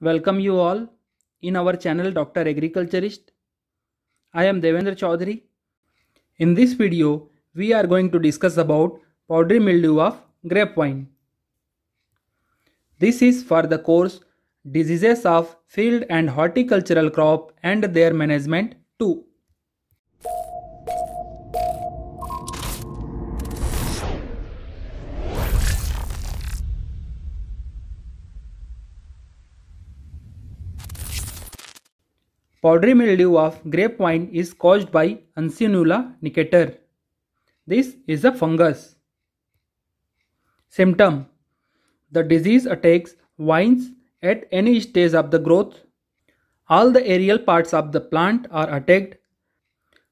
Welcome you all in our channel Dr. Agriculturist. I am Devendra Chaudhary. In this video, we are going to discuss about powdery mildew of grapevine. This is for the course Diseases of Field and Horticultural Crop and Their Management 2. Powdery mildew of grapevine is caused by Uncinula nicator. This is a fungus. Symptom: the disease attacks vines at any stage of the growth. All the aerial parts of the plant are attacked.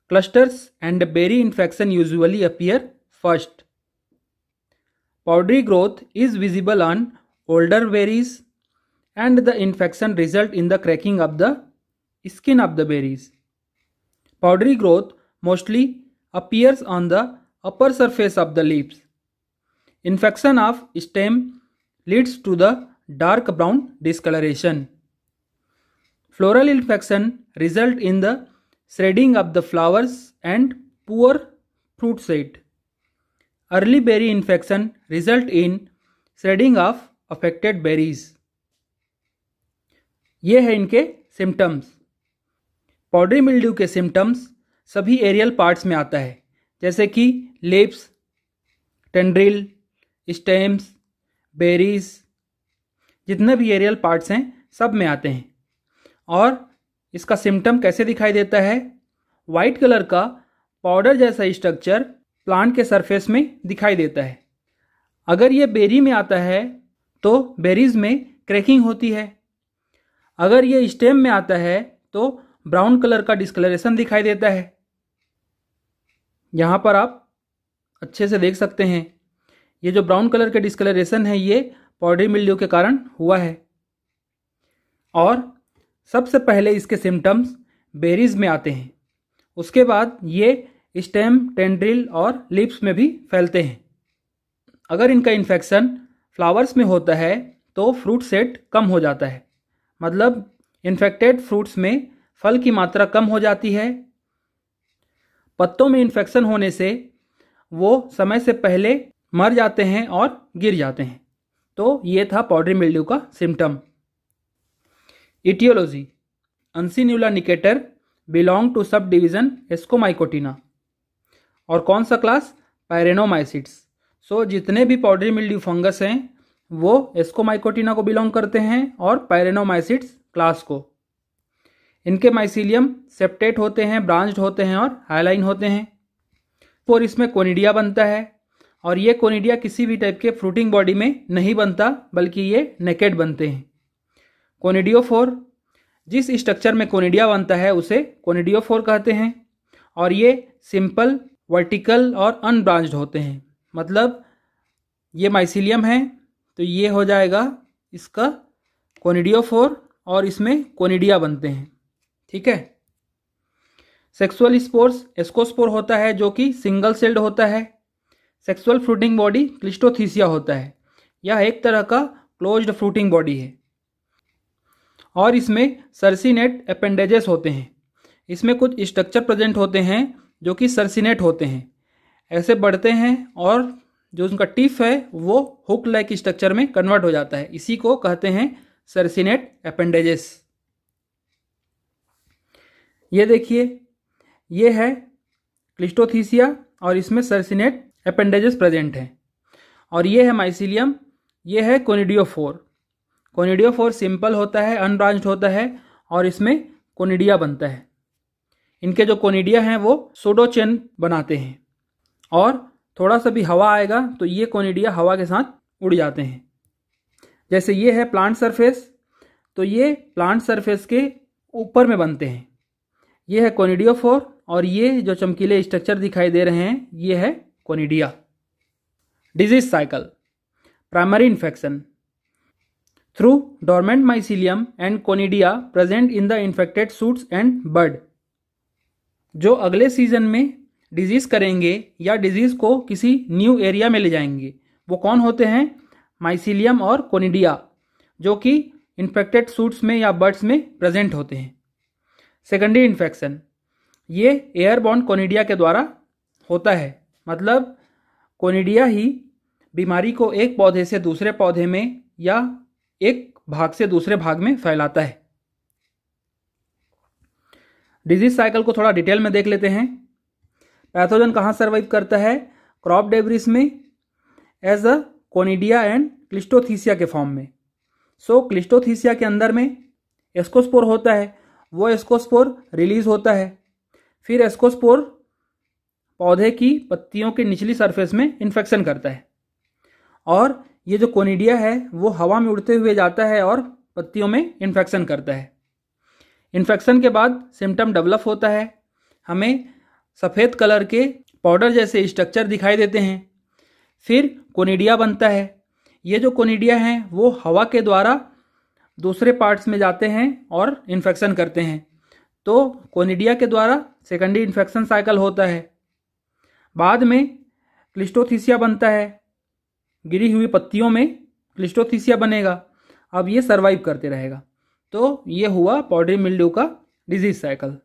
Clusters and berry infection usually appear first. Powdery growth is visible on older berries and the infection results in the cracking of the skin of the berries. Powdery growth mostly appears on the upper surface of the leaves. Infection of stem leads to the dark brown discoloration. Floral infection results in the shredding of the flowers and poor fruit set. Early berry infection results in shredding of affected berries. ये है इनके symptoms. Powdery mildew के symptoms सभी aerial parts में आता है, जैसे कि लीव्स, टेंड्रिल, स्टेम्स, बेरीज, जितने भी एरियल पार्ट्स हैं सब में आते हैं. और इसका सिम्टम कैसे दिखाई देता है? वाइट कलर का पाउडर जैसा स्ट्रक्चर प्लांट के सरफेस में दिखाई देता है. अगर ये बेरी में आता है तो बेरीज में क्रैकिंग होती है. अगर ये स्टेम में आता है तो ब्राउन कलर का डिस्कलरेशन दिखाई देता है. यहाँ पर आप अच्छे से देख सकते हैं, ये जो ब्राउन कलर के डिस्कलरेशन है ये पाउडरी मिल्ड्यू के कारण हुआ है. और सबसे पहले इसके सिम्टम्स बेरीज में आते हैं, उसके बाद ये स्टेम, टेंड्रिल और लीव्स में भी फैलते हैं. अगर इनका इन्फेक्शन फ्लावर्स में होता है तो फ्रूट सेट कम हो जाता है, मतलब इन्फेक्टेड फ्रूट्स में फल की मात्रा कम हो जाती है. पत्तों में इन्फेक्शन होने से वो समय से पहले मर जाते हैं और गिर जाते हैं. तो ये था पाउडरी मिल्ड्यू का symptom. Etiology: uncinula necator belong to sub division ascomycotina. और कौन सा क्लास? पायरेनोमाइसिट्स. सो जितने भी पाउडरी मिल्ड्यू फंगस हैं वो एस्कोमाइकोटिना को बिलोंग करते हैं और पायरेनोमाइसिट्स क्लास को. इनके माइसीलियम सेप्टेट होते हैं, ब्रांच्ड होते हैं और हाइलाइन होते हैं. और इसमें कोनिडिया बनता है, और ये कोनिडिया किसी भी टाइप के फ्रूटिंग बॉडी में नहीं बनता, बल्कि ये नेकेड बनते हैं. कोनिडियोफोर: जिस स्ट्रक्चर में कोनिडिया बनता है उसे कोनिडियोफोर कहते हैं. और ये सिंपल, वर्टिकल और अनब्रांच्ड होते हैं. मतलब ये माइसीलियम है तो ये हो जाएगा इसका कोनिडियोफोर और इसमें कोनिडिया बनते हैं. ठीक है. सेक्सुअल स्पोर्स: एस्कोस्पोर होता है जो कि सिंगल सेल्ड होता है. सेक्सुअल फ्रूटिंग बॉडी क्लिस्टोथीसिया होता है. यह एक तरह का क्लोज्ड फ्रूटिंग बॉडी है. और इसमें सर्सिनेट अपेंडेजेस होते हैं. इसमें कुछ स्ट्रक्चर प्रेजेंट होते हैं जो कि सर्सिनेट होते हैं, ऐसे बढ़ते हैं और जो उनका टिप है वो हुक लाइक स्ट्रक्चर में कन्वर्ट हो जाता है. इसी को कहते हैं सर्सिनेट अपेंडेजेस. ये देखिए, ये है क्लिस्टोथीसिया और इसमें सर्सिनेट अपेंडेजेस प्रेजेंट हैं. और ये है माइसीलियम, ये है कोनिडियोफोर. कोनिडियोफोर सिंपल होता है, अनब्रांच्ड होता है और इसमें कोनिडिया बनता है. इनके जो कोनिडिया हैं वो सूडोचेन बनाते हैं, और थोड़ा सा भी हवा आएगा तो ये कोनिडिया हवा के साथ उड़ जाते हैं. जैसे ये है प्लांट सरफेस, तो ये प्लांट सरफेस के ऊपर में बनते हैं. ये है कोनिडियोफोर और ये जो चमकीले स्ट्रक्चर दिखाई दे रहे हैं ये है conidia. Disease cycle: primary infection through dormant mycelium and conidia present in the infected shoots and bud. जो अगले सीजन में डिजीज करेंगे या डिजीज को किसी न्यू एरिया में ले जाएंगे वो कौन होते हैं? माइसीलियम और कोनिडिया, जो कि इन्फेक्टेड सूट्स में या बर्ड्स में प्रेजेंट होते हैं। सेकेंडरी इन्फेक्शन, ये एयरबॉर्न कोनिडिया के द्वारा होता है, मतलब कोनिडिया ही बीमारी को एक पौधे से दूसरे पौधे में या एक भाग से दूसरे भाग में फैलाता है। डिजीज साइकिल को थोड़ा डिटेल में देख लेते हैं। पैथोजन कहाँ सर्वाइव करता है? क्रॉप डेब्रिस में as a conidia and cleistothecia के फॉर्म में। सो क्लिस्टोथीसिया के अंदर में एस्कोस्पोर होता है, वो एस्कोस्पोर रिलीज होता है, फिर एस्कोस्पोर पौधे की पत्तियों की निचली सरफेस में इन्फेक्शन करता है, और ये जो कोनिडिया है वो हवा में उड़ते हुए जाता है और पत्तियों में इन्फेक्शन करता है। इन्फेक्शन के बाद सिम्टम डेवलप होता है, हमें सफ़ेद कलर के पाउडर जैसे स्ट्रक्चर दिखाई देते हैं, फिर कोनिडिया बनता है। ये जो कोनिडिया हैं वो हवा के द्वारा दूसरे पार्ट्स में जाते हैं और इन्फेक्शन करते हैं, तो कोनिडिया के द्वारा सेकेंडरी इन्फेक्शन साइकिल होता है। बाद में क्लिस्टोथीसिया बनता है, गिरी हुई पत्तियों में क्लिस्टोथीसिया बनेगा, अब ये सर्वाइव करते रहेगा। तो ये हुआ पाउडरी मिल्ड्यू का disease cycle.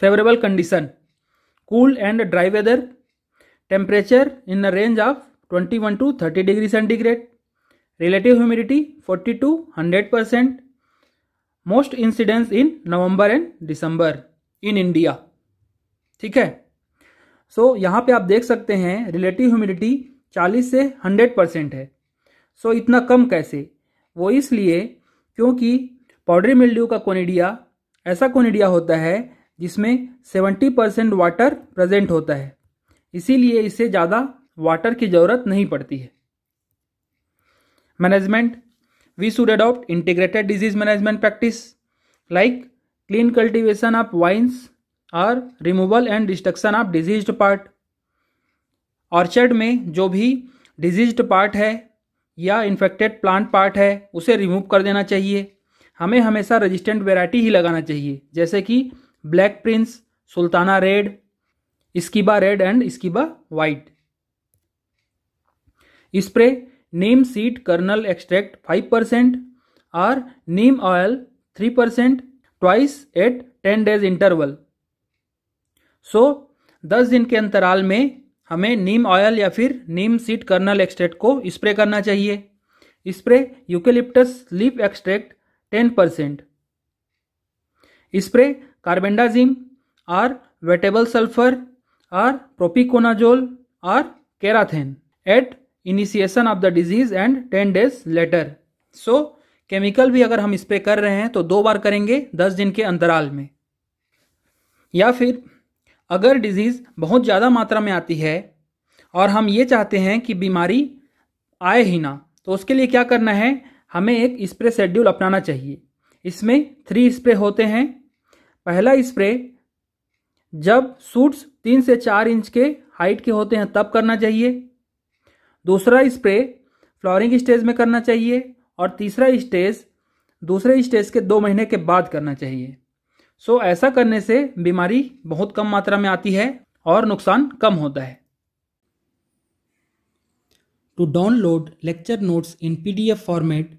Favourable condition, cool and dry weather, temperature in the range of 21 to 30 degree centigrade, relative humidity 40 to 100%, most incidence in November and December in India. ठीक है, सो यहाँ पे आप देख सकते हैं रिलेटिव ह्यूमिडिटी 40 से 100% है। सो इतना कम कैसे? वो इसलिए क्योंकि पाउडरी मिल्ड्यू का कोनिडिया ऐसा कोनिडिया होता है जिसमें 70% वाटर प्रेजेंट होता है, इसीलिए इसे ज़्यादा वाटर की ज़रूरत नहीं पड़ती है। Management, we should adopt integrated disease management practice like clean cultivation of vines और removal and destruction of diseased part. Orchard में जो भी डिजीज्ड पार्ट है या इन्फेक्टेड प्लांट पार्ट है उसे रिमूव कर देना चाहिए। हमें हमेशा रेजिस्टेंट वैरायटी ही लगाना चाहिए, जैसे कि black prince, sultana red, skiba red and skiba white. Spray neem seed kernel extract 5% और neem oil 3% twice at 10 days interval. So 10 दिन के अंतराल में हमें नीम ऑयल या फिर नीम सीड कर्नल एक्सट्रैक्ट को स्प्रे करना चाहिए। Spray eucalyptus leaf extract 10%। Spray carbendazim और वेटेबल सल्फर और प्रोपिकोनाजोल और karathane at initiation of the disease and 10 days later. So chemical भी अगर हम स्प्रे कर रहे हैं तो 2 बार करेंगे 10 दिन के अंतराल में। या फिर अगर डिजीज़ बहुत ज़्यादा मात्रा में आती है और हम ये चाहते हैं कि बीमारी आए ही ना, तो उसके लिए क्या करना है? हमें एक स्प्रे शेड्यूल अपनाना चाहिए। इसमें 3 स्प्रे होते हैं। पहला स्प्रे जब सूट्स 3 से 4 इंच के हाइट के होते हैं तब करना चाहिए। दूसरा स्प्रे फ्लावरिंग स्टेज में करना चाहिए और तीसरा स्टेज दूसरे स्टेज के 2 महीने के बाद करना चाहिए। सो ऐसा करने से बीमारी बहुत कम मात्रा में आती है और नुकसान कम होता है। To download lecture notes in PDF format,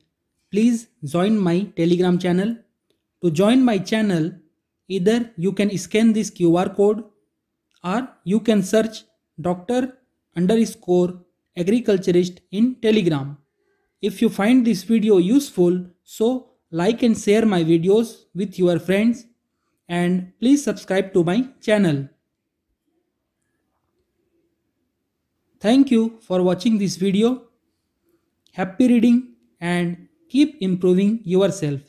please join my telegram channel. To join my channel, either you can scan this QR code or you can search Dr_agriculturist in Telegram. If you find this video useful, so like and share my videos with your friends and please subscribe to my channel. Thank you for watching this video. Happy reading and keep improving yourself.